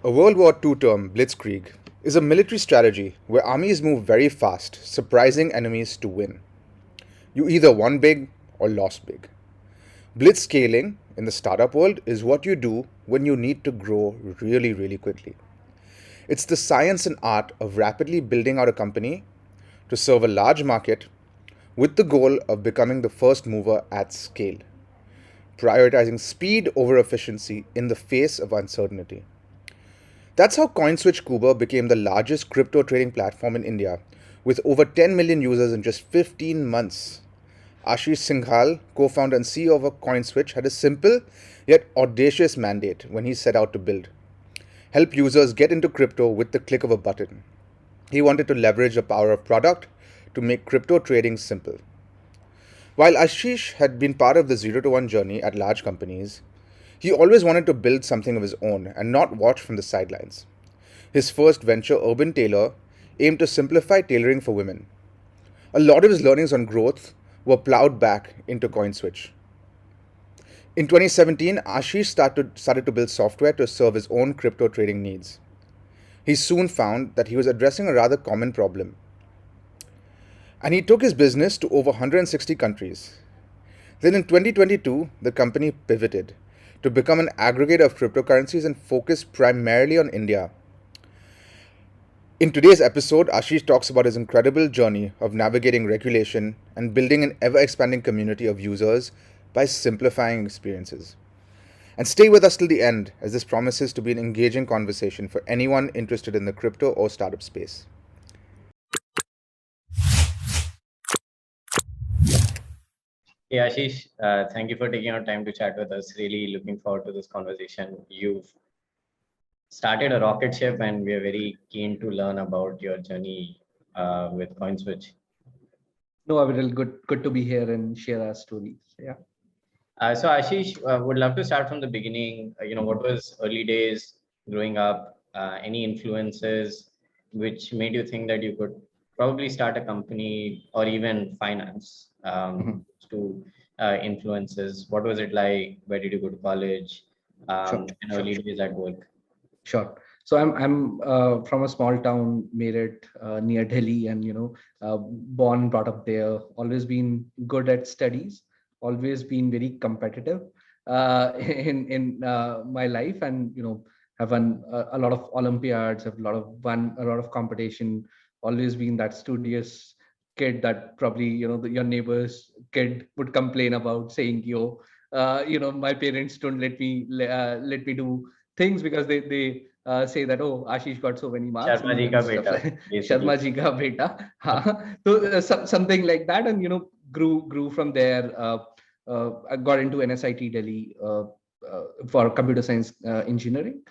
A World War II term, Blitzkrieg, is a military strategy where armies move very fast, surprising enemies to win. You either won big or lost big. Blitzscaling in the startup world is what you do when you need to grow really, really quickly. It's the science and art of rapidly building out a company to serve a large market with the goal of becoming the first mover at scale, prioritizing speed over efficiency in the face of uncertainty. That's how CoinSwitch Kuber became the largest crypto trading platform in India, with over 10 million users in just 15 months. Ashish Singhal, co founder and CEO of CoinSwitch, had a simple yet audacious mandate when he set out to build help users get into crypto with the click of a button. He wanted to leverage the power of product to make crypto trading simple. While Ashish had been part of the 0 to 1 journey at large companies, he always wanted to build something of his own and not watch from the sidelines. His first venture, Urban Tailor, aimed to simplify tailoring for women. A lot of his learnings on growth were plowed back into CoinSwitch. In 2017, Ashish started to build software to serve his own crypto trading needs. He soon found that he was addressing a rather common problem, and he took his business to over 160 countries. Then in 2022, the company pivoted to become an aggregator of cryptocurrencies and focus primarily on India. In today's episode, Ashish talks about his incredible journey of navigating regulation and building an ever expanding community of users by simplifying experiences. And stay with us till the end, as this promises to be an engaging conversation for anyone interested in the crypto or startup space. Hey Ashish, thank you for taking your time to chat with us. Really looking forward to this conversation. You've started a rocket ship, and we are very keen to learn about your journey with CoinSwitch. No, Aviral, good to be here and share our stories. Yeah. So Ashish, would love to start from the beginning. What was early days growing up? Any influences which made you think that you could probably start a company or even finance to influences? What was it like? Where did you go to college? Sure, And sure, early sure. days at work. Sure. So I'm from a small town, Meerut, near Delhi, and born, brought up there. Always been good at studies. Always been very competitive in my life, and have won a lot of Olympiads. Have won a lot of competition. Always been that studious kid that probably your neighbor's kid would complain about, saying, my parents don't let me do things because they say that, oh, Ashish got so many marks Sharma ji and ka stuff beta, like basically. Sharma ji ka beta. So something like that, and grew from there. I got into NSIT Delhi for computer science engineering.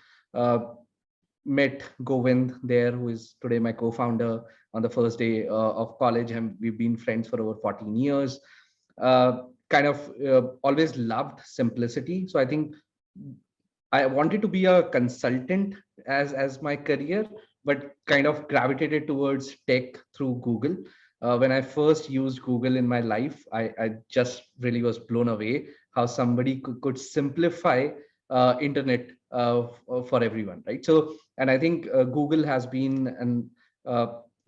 Met Govind there, who is today my co-founder, on the first day of college, and we've been friends for over 14 years. Kind of always loved simplicity. So I think I wanted to be a consultant as my career, but kind of gravitated towards tech through Google. When I first used Google in my life, I just really was blown away how somebody could simplify internet for everyone, right? So, and I think Google has been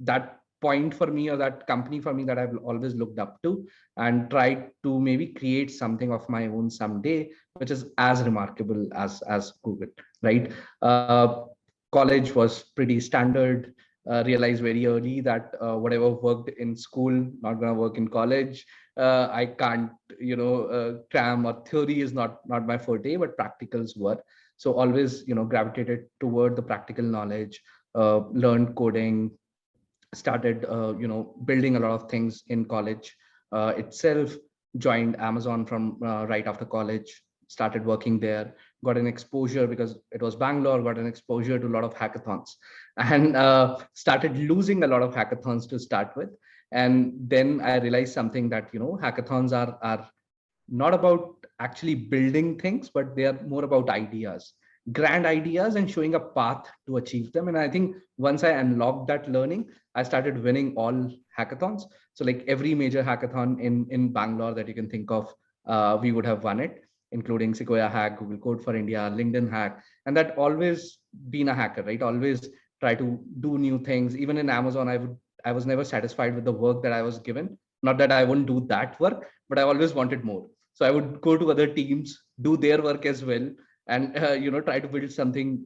that point for me, or that company for me, that I've always looked up to and tried to maybe create something of my own someday, which is as remarkable as Google, right? College was pretty standard. Realized very early that whatever worked in school, not gonna work in college. I can't, cram, or theory is not my forte, but practicals were. So always, gravitated toward the practical knowledge. Learned coding, started building a lot of things in college itself. Joined Amazon from right after college, started working there, got an exposure because it was Bangalore, got an exposure to a lot of hackathons, and started losing a lot of hackathons to start with. And then I realized something, that hackathons are not about actually building things, but they are more about ideas, grand ideas, and showing a path to achieve them. And I think once I unlocked that learning, I started winning all hackathons. So like every major hackathon in Bangalore that you can think of, we would have won it. including Sequoia hack, Google Code for India, LinkedIn hack, and that always been a hacker, right? Always try to do new things. Even in Amazon, I was never satisfied with the work that I was given. Not that I wouldn't do that work, but I always wanted more. So I would go to other teams, do their work as well, and try to build something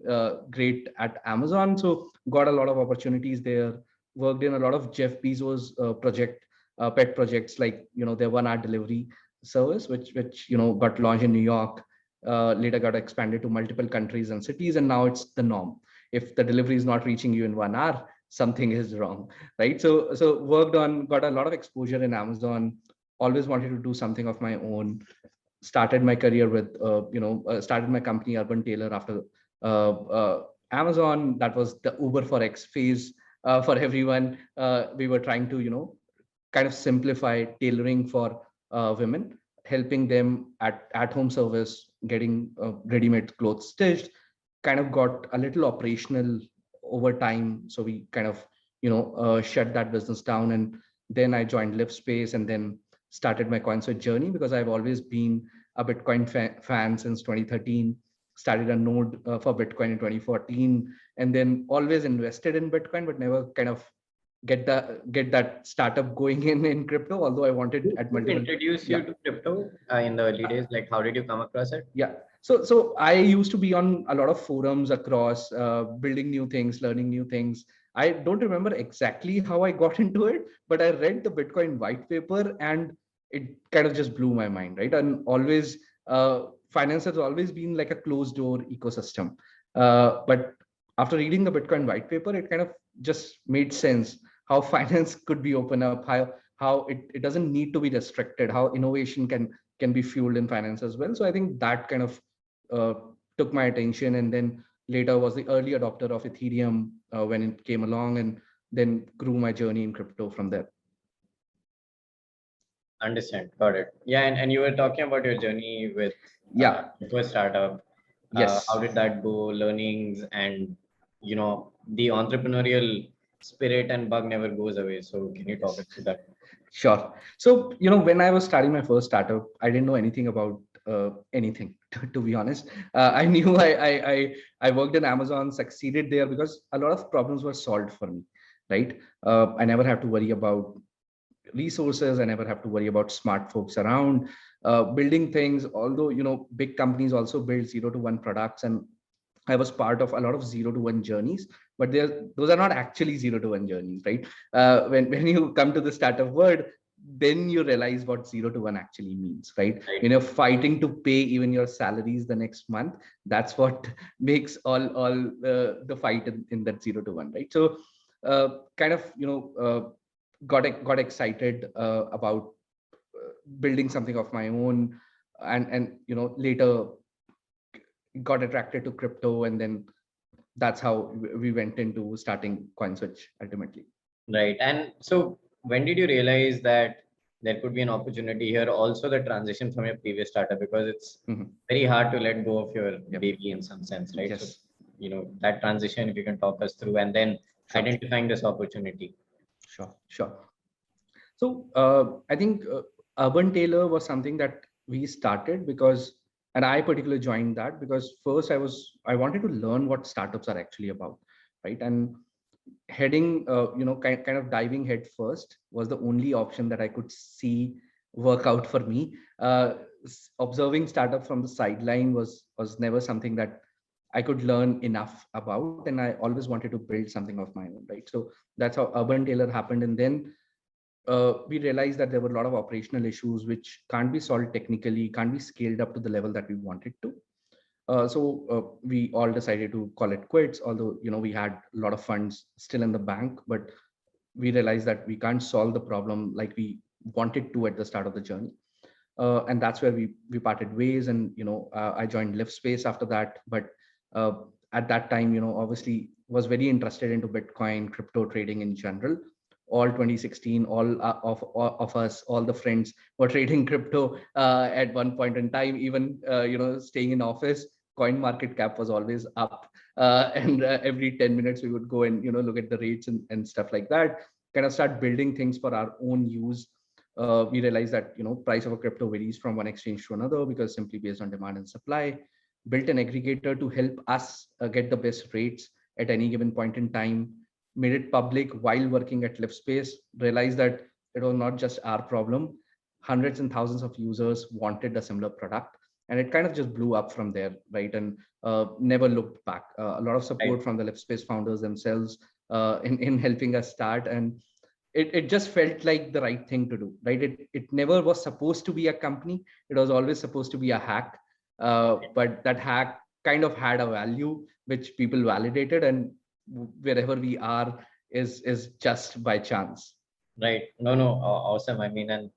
great at Amazon. So got a lot of opportunities there. Worked in a lot of Jeff Bezos pet projects, like their 1 hour delivery service, which got launched in New York, later got expanded to multiple countries and cities, and now it's the norm. If the delivery is not reaching you in 1 hour, something is wrong, right? So worked on, got a lot of exposure in Amazon. Always wanted to do something of my own. Started my career with started my company Urban Tailor after uh, uh, Amazon. That was the Uber for X phase for everyone. We were trying to kind of simplify tailoring for women, helping them at home service, getting ready-made clothes stitched. Kind of got a little operational over time, so we kind of shut that business down, and then I joined Livespace, and then started my CoinSwitch journey, because I've always been a Bitcoin fan since 2013. Started a node for Bitcoin in 2014, and then always invested in Bitcoin, but never kind of get that startup going in crypto. Although I wanted at Who multiple. introduced you to crypto in the early days? Like, how did you come across it? Yeah. So I used to be on a lot of forums across, building new things, learning new things. I don't remember exactly how I got into it, but I read the Bitcoin white paper, and it kind of just blew my mind, right? And always, finance has always been like a closed door ecosystem. But after reading the Bitcoin white paper, it kind of just made sense how finance could be open up, how it doesn't need to be restricted, how innovation can be fueled in finance as well. So I think that kind of uh, took my attention, and then later was the early adopter of Ethereum when it came along, and then grew my journey in crypto from there. Understand. Got it. Yeah, and you were talking about your journey with Yeah. your first startup. Yes. How did that go? Learnings and the entrepreneurial spirit and bug never goes away. So can you talk Yes. us through that? Sure. So, when I was starting my first startup, I didn't know anything about anything, to be honest. I knew I worked in Amazon, succeeded there because a lot of problems were solved for me, right? I never have to worry about resources. I never have to worry about smart folks around building things. Although, big companies also build 0 to 1 products, and I was part of a lot of 0 to 1 journeys, but those are not actually 0 to 1 journeys, right? When you come to the startup world, then you realize what 0 to 1 actually means, right? Right. When you're fighting to pay even your salaries the next month, that's what makes all the fight in that 0 to 1, right? So kind of got excited about building something of my own, and later got attracted to crypto, and then that's how we went into starting CoinSwitch ultimately. Right. And so when did you realize that there could be an opportunity here? Also, the transition from your previous startup, because it's Mhm. very hard to let go of your Yep. baby in some sense, right? So, Yes. that transition, if you can talk us through, and then Sure. identifying this opportunity. Sure. So I think Urban Tailor was something that we started because, and I particularly joined that because first I wanted to learn what startups are actually about, right? And heading, kind of diving head first was the only option that I could see work out for me. Observing startup from the sideline was never something that I could learn enough about, and I always wanted to build something of my own, right? So that's how Urban Tailor happened, and then we realized that there were a lot of operational issues which can't be solved technically, can't be scaled up to the level that we wanted to. So we all decided to call it quits, although we had a lot of funds still in the bank, but we realized that we can't solve the problem like we wanted to at the start of the journey. And that's where we parted ways, and I joined Livespace after that. But uh, at that time, obviously was very interested into Bitcoin, crypto trading in general. All 2016, all of us, all the friends were trading crypto at one point in time. Even staying in office, coin market cap was always up, and every 10 minutes we would go and look at the rates and stuff like that. Kind of start building things for our own use. We realized that price of a crypto varies from one exchange to another because simply based on demand and supply. Built an aggregator to help us get the best rates at any given point in time. Made it public while working at LiveSpace. Realized that it was not just our problem. Hundreds and thousands of users wanted a similar product, and it kind of just blew up from there, right? And never looked back. A lot of support Right. from the LiveSpace founders themselves in helping us start, and it just felt like the right thing to do, right? It never was supposed to be a company. It was always supposed to be a hack, but that hack kind of had a value which people validated, and wherever we are is just by chance. Right. No, no, awesome. I mean, and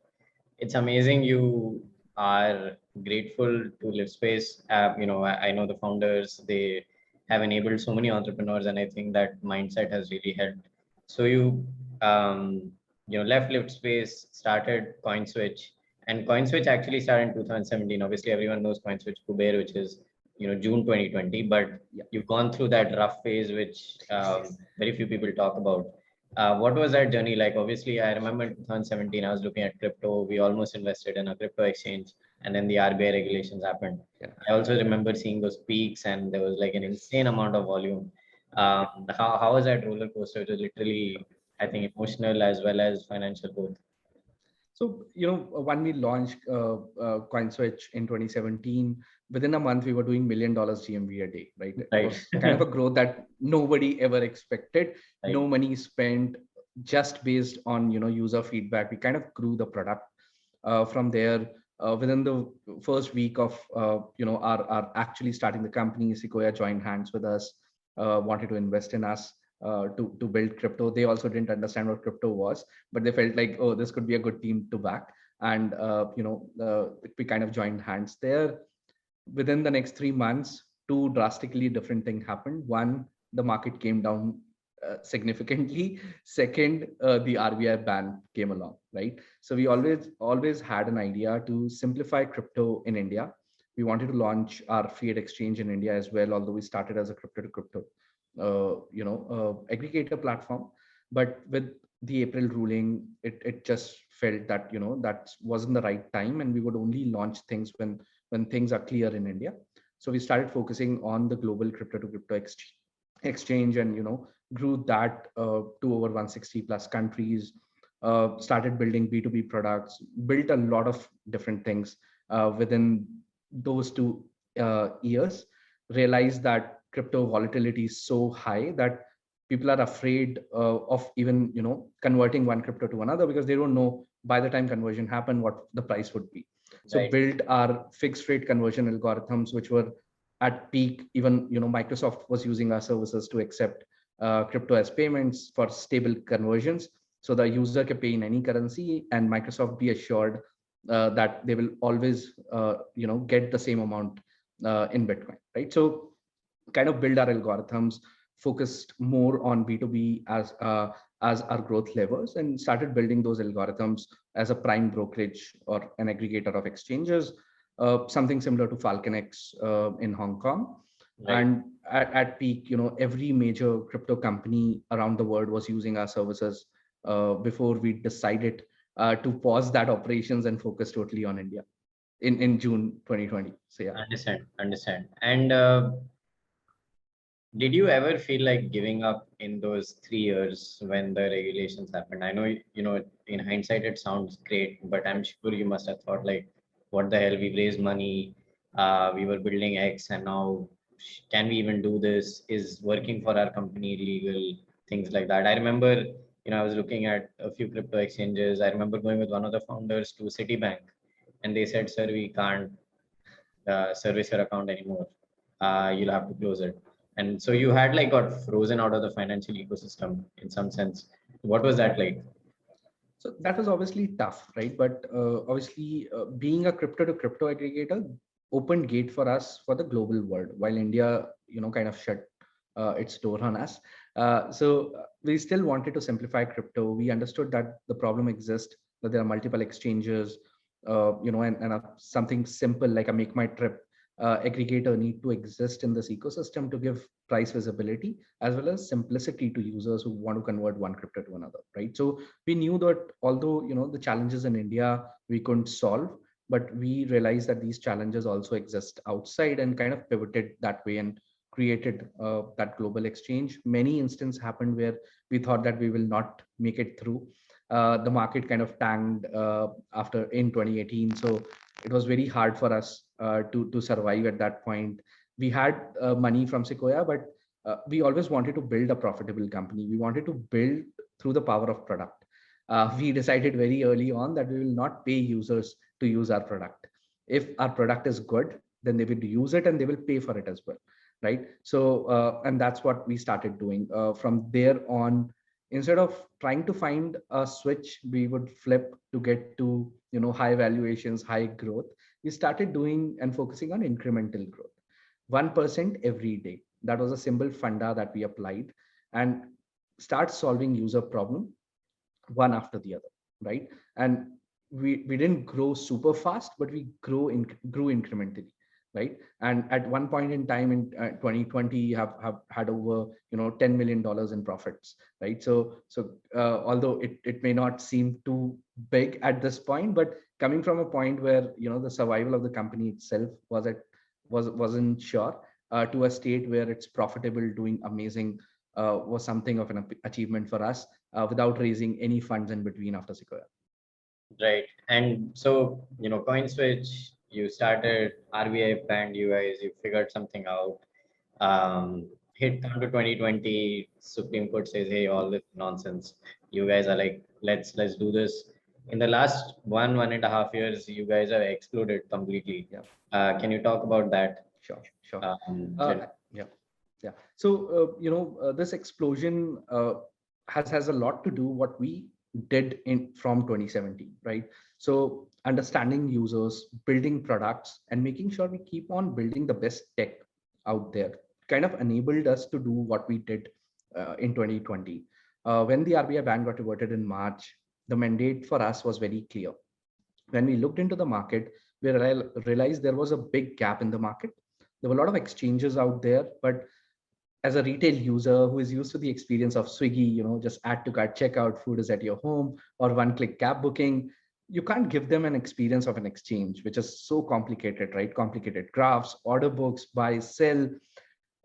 it's amazing you are grateful to LiveSpace. I know the founders, they have enabled so many entrepreneurs, and I think that mindset has really helped. So um, left LiveSpace, started CoinSwitch, and CoinSwitch actually started in 2017. Obviously, everyone knows CoinSwitch Kuber, which is, June 2020, but Yeah. you've gone through that rough phase, which very few people talk about. What was that journey like? Obviously, I remember in 2017, I was looking at crypto. We almost invested in a crypto exchange, and then the RBI regulations happened. Yeah. I also remember seeing those peaks, and there was like an insane amount of volume. How was that roller coaster? It was literally, I think, emotional as well as financial both. So, when we launched CoinSwitch in 2017, within a month, we were doing $1 million GMV a day, right? It Right. was kind of a growth that nobody ever expected. Right. No money spent, just based on, user feedback. We kind of grew the product from there. Within the first week of, our actually starting the company, Sequoia joined hands with us, wanted to invest in us. To build crypto. They also didn't understand what crypto was, but they felt like, oh, this could be a good team to back. And we kind of joined hands there. Within the next 3 months, two drastically different things happened. One, the market came down significantly. Second, the RBI ban came along, right? So we always had an idea to simplify crypto in India. We wanted to launch our fiat exchange in India as well, although we started as a crypto to crypto aggregator platform. But with the April ruling, it just felt that that wasn't the right time, and we would only launch things when things are clear in India. So we started focusing on the global crypto to crypto exchange, and grew that to over 160 plus countries. Started building B2B products, built a lot of different things within those 2 years. Realized that crypto volatility is so high that people are afraid of even converting one crypto to another, because they don't know by the time conversion happened what the price would be. So Right. built our fixed rate conversion algorithms, which were at peak. Even Microsoft was using our services to accept crypto as payments for stable conversions, so the user can pay in any currency, and Microsoft be assured that they will always get the same amount in Bitcoin, right? So kind of build our algorithms, focused more on B2B as our growth levers, and started building those algorithms as a prime brokerage or an aggregator of exchanges, something similar to FalconX in Hong Kong. Right. And at peak, every major crypto company around the world was using our services before we decided to pause that operations and focus totally on India in June 2020. So yeah. Understand. And did you ever feel like giving up in those 3 years when the regulations happened? I know, in hindsight, it sounds great, but I'm sure you must have thought like, what the hell? We've raised money, we were building X, and now can we even do this? Is working for our company legal? Things like that. I remember, I was looking at a few crypto exchanges. I remember going with one of the founders to Citibank, and they said, "Sir, we can't service your account anymore. You'll have to close it." And so you had like got frozen out of the financial ecosystem in some sense. What was that like? So that was obviously tough, right? But obviously, being a crypto to crypto aggregator opened gate for us for the global world, while India, kind of shut its door on us. So we still wanted to simplify crypto. We understood that the problem exists, that there are multiple exchanges, and something simple like a Make My Trip aggregator need to exist in this ecosystem to give price visibility as well as simplicity to users who want to convert one crypto to another, right? So we knew that although the challenges in India we couldn't solve, but we realized that these challenges also exist outside and kind of pivoted that way and created that global exchange. Many instances happened where we thought that we will not make it through. The market kind of tanked after in 2018, so it was very hard for us to survive at that point. We had money from Sequoia, but we always wanted to build a profitable company. We wanted to build through the power of product. We decided very early on that we will not pay users to use our product. If our product is good, then they will use it and they will pay for it as well, right? So and that's what we started doing. From there on, instead of trying to find a switch we would flip to get to high valuations, high growth, we started doing and focusing on incremental growth, 1% every day. That was a simple funda that we applied, and start solving user problem one after the other, right? And we didn't grow super fast, but we grew incrementally, right? And at one point in time in 2020 have had over $10 million in profits, right? So although it may not seem too big at this point, but coming from a point where the survival of the company itself wasn't sure, to a state where it's profitable, doing amazing, was something of an achievement for us, without raising any funds in between after Sequoia. Right. And so, CoinSwitch, you started, RBI banned you guys, you figured something out. Hit come to 2020, Supreme Court says, hey, all this nonsense. You guys are like, let's do this. In the last 1.5 years, you guys have exploded completely. Yeah. Can you talk about that? Sure. Yeah. So this explosion has a lot to do what we did from 2017, right? So understanding users, building products, and making sure we keep on building the best tech out there kind of enabled us to do what we did in 2020. When the RBI ban got reverted in March, the mandate for us was very clear. When we looked into the market, we realized there was a big gap in the market. There were a lot of exchanges out there, but as a retail user who is used to the experience of Swiggy, just add to cart checkout, food is at your home, or one-click cab booking, you can't give them an experience of an exchange, which is so complicated, right? Complicated graphs, order books, buy, sell.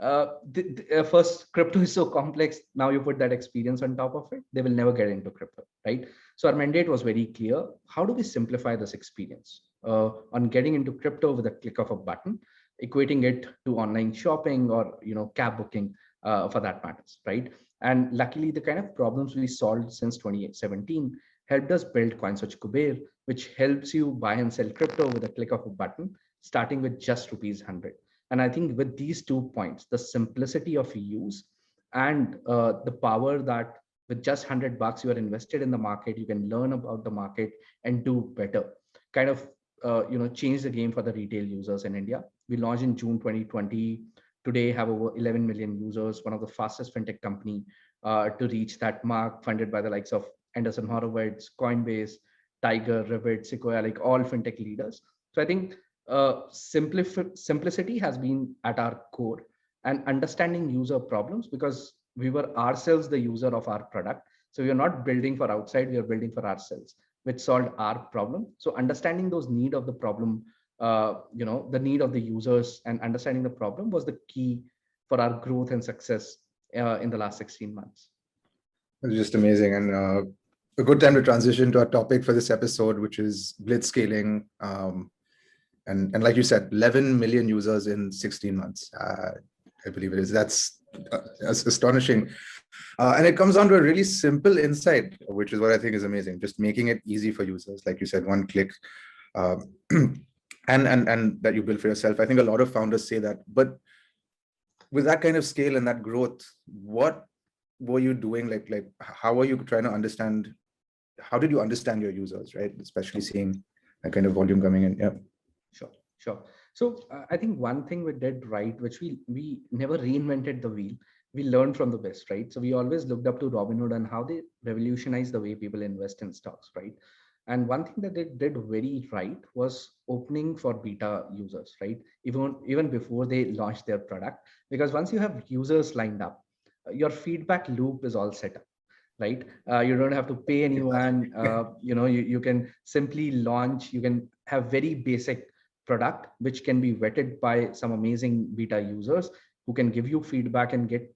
First, crypto is so complex. Now you put that experience on top of it, they will never get into crypto, right? So our mandate was very clear. How do we simplify this experience on getting into crypto with a click of a button, equating it to online shopping or cab booking for that matters, right? And luckily, the kind of problems we solved since 2017 helped us build CoinSwitch Kuber, which helps you buy and sell crypto with a click of a button, starting with just ₹100. And I think with these 2 points, the simplicity of use and the power that with just $100 you are invested in the market, you can learn about the market and do better, kind of change the game for the retail users in India. We launched in June 2020. Today have over 11 million users, one of the fastest fintech company to reach that mark, funded by the likes of Anderson Horowitz, Coinbase, Tiger, Revit, Sequoia, like all fintech leaders. So I think simplicity has been at our core, and understanding user problems, because we were ourselves the user of our product. So we are not building for outside, we are building for ourselves, which solved our problem. So understanding those need of the problem, the need of the users and understanding the problem was the key for our growth and success in the last 16 months. It's just amazing, and a good time to transition to our topic for this episode, which is blitzscaling. And like you said, 11 million users in 16 months. I believe it is. That's astonishing. And it comes down to a really simple insight, which is what I think is amazing. Just making it easy for users. Like you said, one click. And that you build for yourself. I think a lot of founders say that. But with that kind of scale and that growth, what were you doing? Like how are you trying to understand? How did you understand your users, right? Especially seeing that kind of volume coming in. Yeah. Sure. So I think one thing we did right, which we never reinvented the wheel. We learned from the best, right? So we always looked up to Robinhood and how they revolutionized the way people invest in stocks, right? And one thing that they did very right was opening for beta users, right? Even before they launched their product, because once you have users lined up, your feedback loop is all set up, right? You don't have to pay anyone. You can simply launch. You can have very basic product which can be vetted by some amazing beta users who can give you feedback and get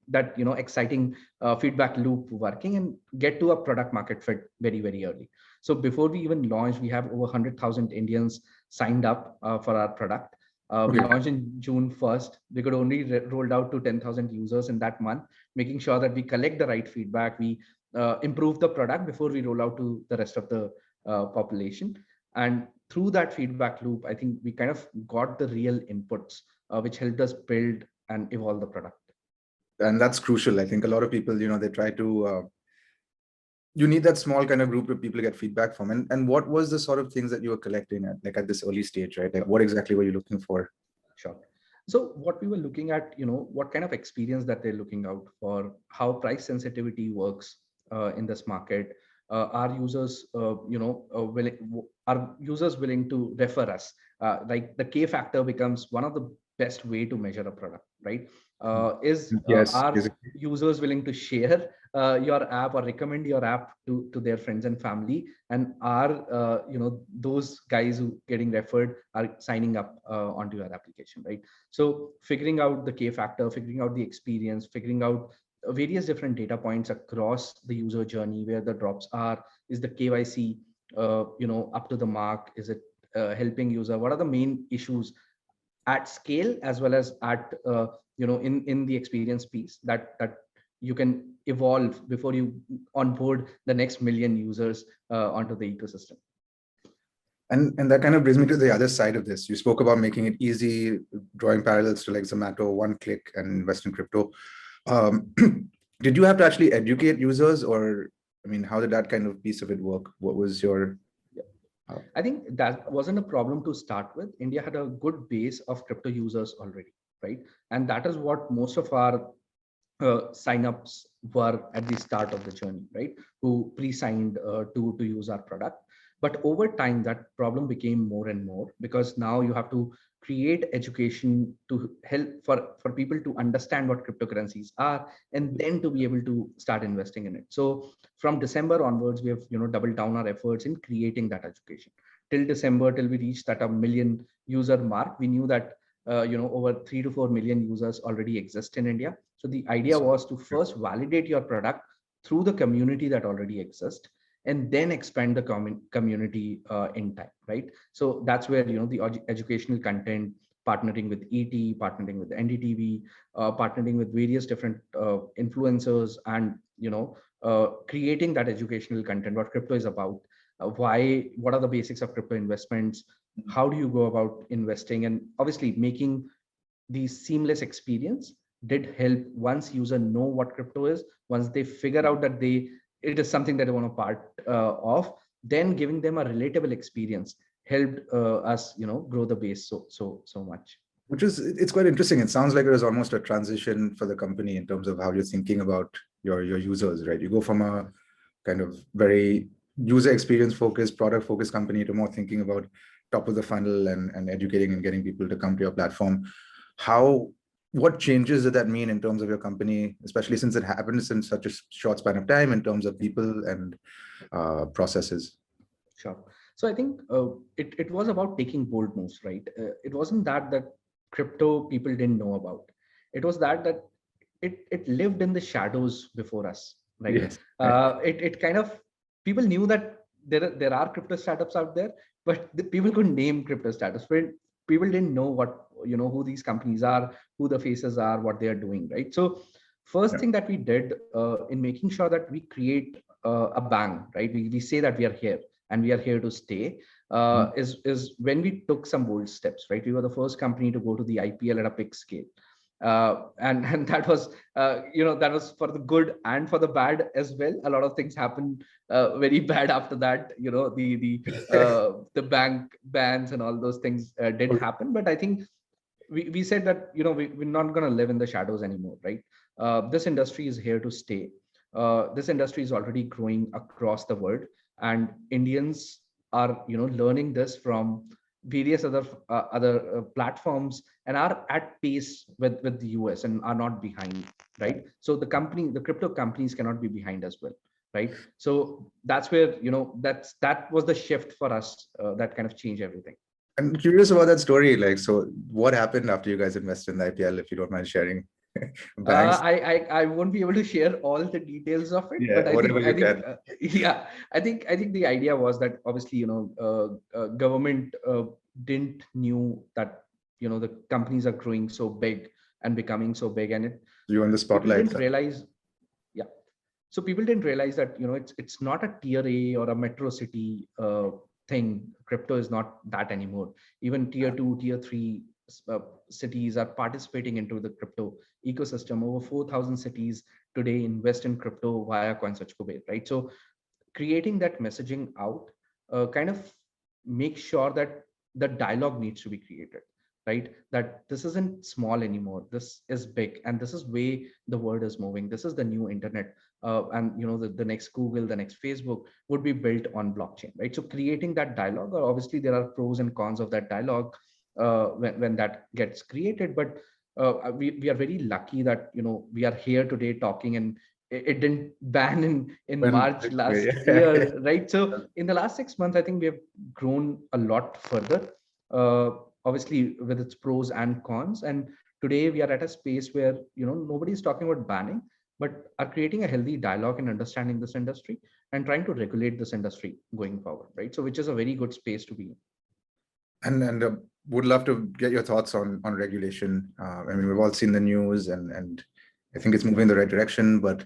that exciting feedback loop working and get to a product market fit very, very early. So before we even launched, we have over 100,000 Indians signed up for our product. We launched in June 1st. We could only rolled out to 10,000 users in that month, making sure that we collect the right feedback, we improve the product before we roll out to the rest of the population. And through that feedback loop, I think we kind of got the real inputs, which helped us build and evolve the product. And that's crucial. I think a lot of people, they try to, you need that small kind of group of people to get feedback from. And what was the sort of things that you were collecting at this early stage, right? Like what exactly were you looking for? Sure. So what we were looking at, what kind of experience that they're looking out for, how price sensitivity works in this market. Are users, are users willing to refer us? Like the K factor becomes one of the best way to measure a product, right? Are users willing to share your app or recommend your app to their friends and family? And are those guys who getting referred are signing up onto your application, right? So figuring out the K factor, figuring out the experience, figuring out various different data points across the user journey, where the drops are, is the KYC up to the mark, is it helping user, what are the main issues at scale as well as at in the experience piece that you can evolve before you onboard the next million users onto the ecosystem. And that kind of brings me to the other side of this. You spoke about making it easy, drawing parallels to like Zomato, one click and invest in crypto. Did you have to actually educate users, or I mean, how did that kind of piece of it work? What was your... I think that wasn't a problem to start with. India had a good base of crypto users already, right? And that is what most of our signups were at the start of the journey, right? Who pre-signed to use our product. But over time, that problem became more and more, because now you have to create education to help for people to understand what cryptocurrencies are, and then to be able to start investing in it. So from December onwards, we have doubled down our efforts in creating that education. Till December, till we reached that 1 million user mark, we knew that over 3 to 4 million users already exist in India. So the idea was to first validate your product through the community that already exists, and then expand the community in time, right? So that's where the educational content, partnering with ET, partnering with NDTV, partnering with various different influencers, and creating that educational content, what crypto is about, what are the basics of crypto investments, how do you go about investing, and obviously making the seamless experience did help. Once user know what crypto is, once they figure out that it is something that they want to part of, then giving them a relatable experience helped us grow the base so much. It's quite interesting. It sounds like it was almost a transition for the company in terms of how you're thinking about your users, right? You go from a kind of very user experience focused, product focused company to more thinking about top of the funnel and educating and getting people to come to your platform. What changes did that mean in terms of your company, especially since it happens in such a short span of time, in terms of people and processes? Sure. So I think it was about taking bold moves, right? It wasn't that crypto people didn't know about. It was that it lived in the shadows before us, right? Yes. It kind of, people knew that there are crypto startups out there, but the people couldn't name crypto startups. People didn't know who these companies are, who the faces are, what they are doing, right? So first thing that we did in making sure that we create a bang, right? We say that we are here and we are here to stay, is when we took some bold steps, right? We were the first company to go to the IPL at a big scale. And that was that was for the good and for the bad as well. A lot of things happened very bad after that. The bank bans and all those things did happen, but I think we said that we're not going to live in the shadows anymore, right? This industry is here to stay. This industry is already growing across the world. and Indians are learning this from various other platforms and are at pace with the US and are not behind, right? So the crypto companies cannot be behind as well, right? So that's where that was the shift for us that kind of changed everything. I'm curious about that story. Like, so what happened after you guys invested in the IPL, if you don't mind sharing? Banks? I won't be able to share all the details of it, Yeah, but whatever you I think can. yeah, I think the idea was that obviously government didn't knew that the companies are growing so big and becoming so big, and You on the people spotlight. didn't realize, yeah, so people didn't realize that it's not a tier A or a metro city thing. Crypto is not that anymore. Even tier 2, tier 3 uh, cities are participating into the crypto ecosystem. Over 4,000 cities today invest in crypto via CoinSwitch Kuber, right? So creating that messaging out kind of make sure that the dialogue needs to be created, right? That this isn't small anymore, this is big, and this is way the world is moving. This is the new internet, and the next Google, the next Facebook would be built on blockchain, right? So creating that dialogue, obviously there are pros and cons of that dialogue when that gets created, but we are very lucky that we are here today talking, and it didn't ban in When, March last yeah. year, right? So in the last 6 months, I think we have grown a lot further, uh, obviously with its pros and cons. And today we are at a space where nobody is talking about banning, but are creating a healthy dialogue and understanding this industry and trying to regulate this industry going forward, right? So which is a very good space to be in. And would love to get your thoughts on regulation. I mean, we've all seen the news, and I think it's moving in the right direction. But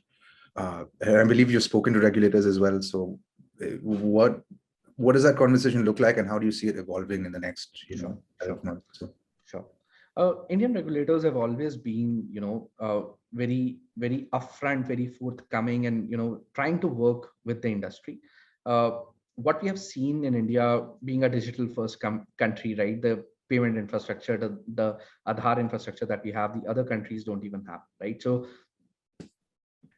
I believe you've spoken to regulators as well. So, what does that conversation look like, and how do you see it evolving in the next 12 months? So. Sure. Indian regulators have always been, very, very upfront, very forthcoming, and trying to work with the industry. What we have seen in India, being a digital first country, right? The payment infrastructure, the Aadhaar infrastructure that we have, the other countries don't even have, right? So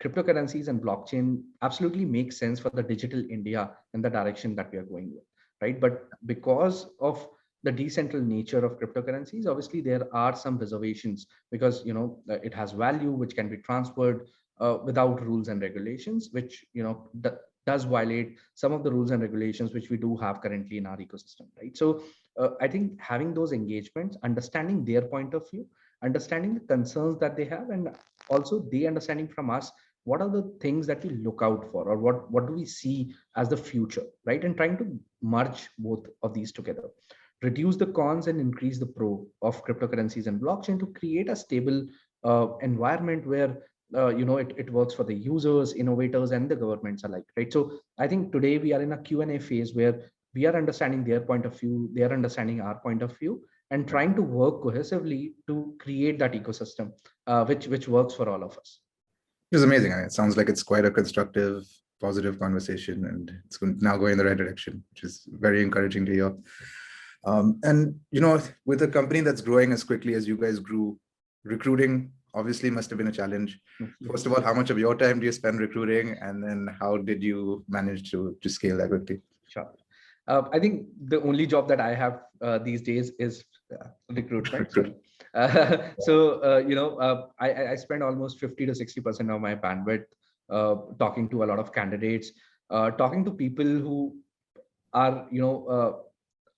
cryptocurrencies and blockchain absolutely make sense for the digital India and the direction that we are going with, right? But because of the decentral nature of cryptocurrencies, obviously there are some reservations, because it has value which can be transferred without rules and regulations, which does violate some of the rules and regulations which we do have currently in our ecosystem, right? So I think having those engagements, understanding their point of view, understanding the concerns that they have, and also they understanding from us what are the things that we look out for, or what do we see as the future, right? And trying to merge both of these together, reduce the cons and increase the pro of cryptocurrencies and blockchain to create a stable environment where it works for the users, innovators, and the governments alike, right? So I think today we are in a Q&A phase where we are understanding their point of view, they are understanding our point of view, and trying to work cohesively to create that ecosystem which works for all of us. It was amazing. I mean, it sounds like it's quite a constructive, positive conversation, and it's now going in the right direction, which is very encouraging to hear. And with a company that's growing as quickly as you guys grew, recruiting obviously must have been a challenge. First of all, how much of your time do you spend recruiting, and then how did you manage to scale that quickly? Sure. I think the only job that I have these days is recruitment. I spend almost 50 to 60% of my bandwidth talking to a lot of candidates, talking to people who are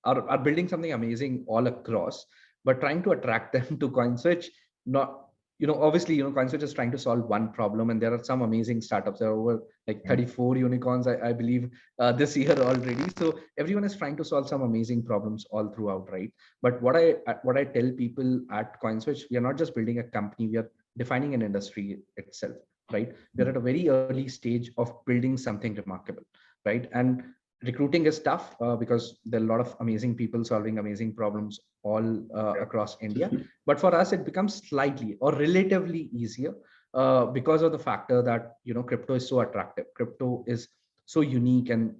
are building something amazing all across, but trying to attract them to CoinSwitch. Not obviously CoinSwitch is trying to solve one problem, and there are some amazing startups. There are over like 34 unicorns, I believe, this year already. So everyone is trying to solve some amazing problems all throughout, right? But what I tell people at CoinSwitch, we are not just building a company, we are defining an industry itself, right? We're at a very early stage of building something remarkable, right? And recruiting is tough because there are a lot of amazing people solving amazing problems all across India. But for us, it becomes slightly or relatively easier because of the factor that crypto is so attractive. Crypto is so unique, and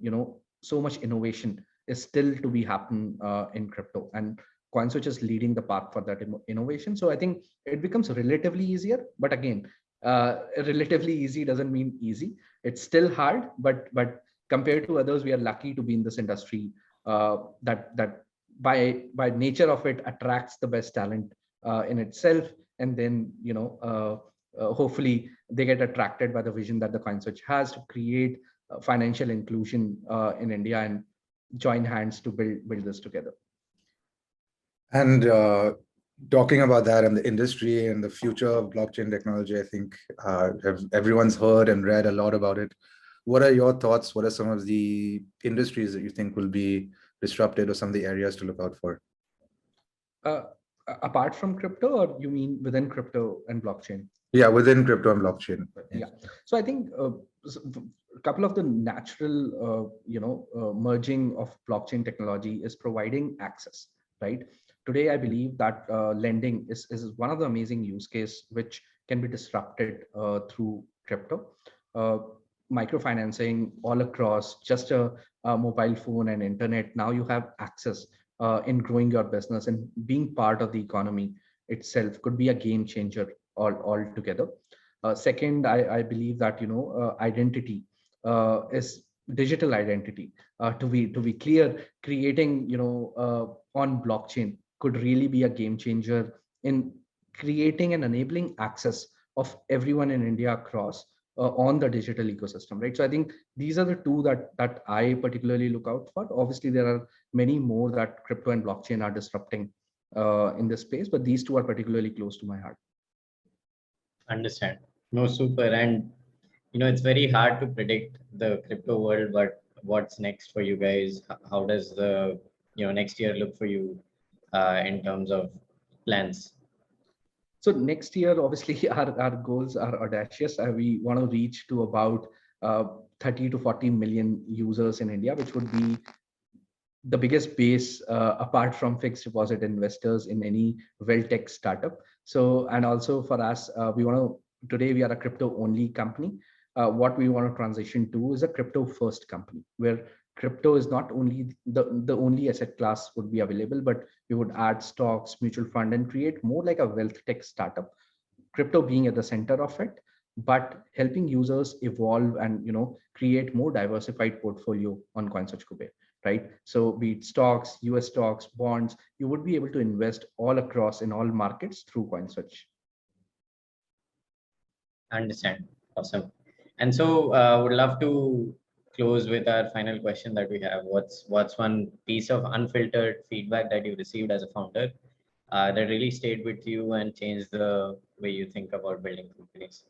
so much innovation is still to be happen in crypto, and CoinSwitch is leading the path for that innovation. So I think it becomes relatively easier. But again, relatively easy doesn't mean easy. It's still hard, but Compared to others, we are lucky to be in this industry that by nature of it attracts the best talent in itself, and then hopefully they get attracted by the vision that the CoinSwitch has to create financial inclusion in India and join hands to build this together. And talking about that and the industry and the future of blockchain technology, I think everyone's heard and read a lot about it. What are your thoughts? What are some of the industries that you think will be disrupted, or some of the areas to look out for? Apart from crypto, or you mean within crypto and blockchain? Yeah, within crypto and blockchain. Yeah. So I think a couple of the natural, merging of blockchain technology is providing access, right? Today, I believe that lending is one of the amazing use case which can be disrupted through crypto. Microfinancing all across just a mobile phone and internet. Now you have access in growing your business, and being part of the economy itself could be a game changer altogether. Second, I believe that identity is digital identity. To be clear, creating on blockchain could really be a game changer in creating and enabling access of everyone in India across on the digital ecosystem, right? So I think these are the two that I particularly look out for. Obviously, there are many more that crypto and blockchain are disrupting in this space, but these two are particularly close to my heart. Understand. No, super. And it's very hard to predict the crypto world, but what's next for you guys? How does the next year look for you in terms of plans? So next year, obviously, our goals are audacious. We want to reach to about 30 to 40 million users in India, which would be the biggest base apart from fixed deposit investors in any well-tech startup. So, and also for us, today we are a crypto only company. What we want to transition to is a crypto first company, where crypto is not only the only asset class would be available, but we would add stocks, mutual fund, and create more like a wealth tech startup, crypto being at the center of it, but helping users evolve and create more diversified portfolio on CoinSwitch Kuber, right? So be it stocks, US stocks, bonds, you would be able to invest all across in all markets through CoinSwitch. Understand. Awesome. And so would love to close with our final question that we have. What's one piece of unfiltered feedback that you received as a founder that really stayed with you and changed the way you think about building companies?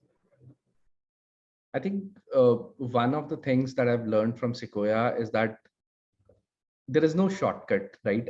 I think one of the things that I've learned from Sequoia is that there is no shortcut, right?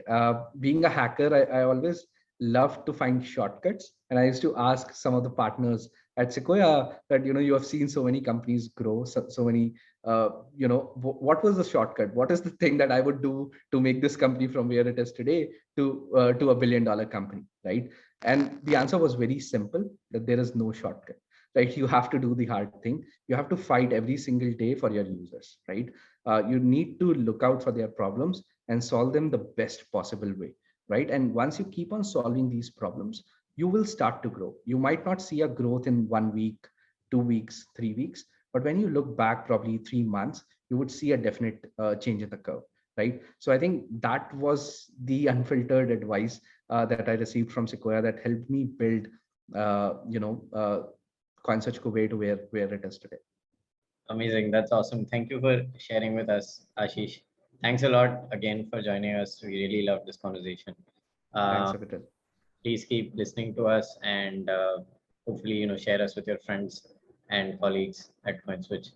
Being a hacker, I always love to find shortcuts. And I used to ask some of the partners at Sequoia that, you have seen so many companies grow, so many, what was the shortcut? What is the thing that I would do to make this company from where it is today to $1 billion company, right? And the answer was very simple, that there is no shortcut, right? You have to do the hard thing. You have to fight every single day for your users, right? You need to look out for their problems and solve them the best possible way, right? And once you keep on solving these problems, you will start to grow. You might not see a growth in 1 week, 2 weeks, 3 weeks, but when you look back probably 3 months, you would see a definite change in the curve, right? So I think that was the unfiltered advice that I received from Sequoia that helped me build, CoinSwitch Kuber to where it is today. Amazing. That's awesome. Thank you for sharing with us, Ashish. Thanks a lot again for joining us. We really loved this conversation. Thanks, Avital. Please keep listening to us and hopefully, share us with your friends and colleagues at CoinSwitch.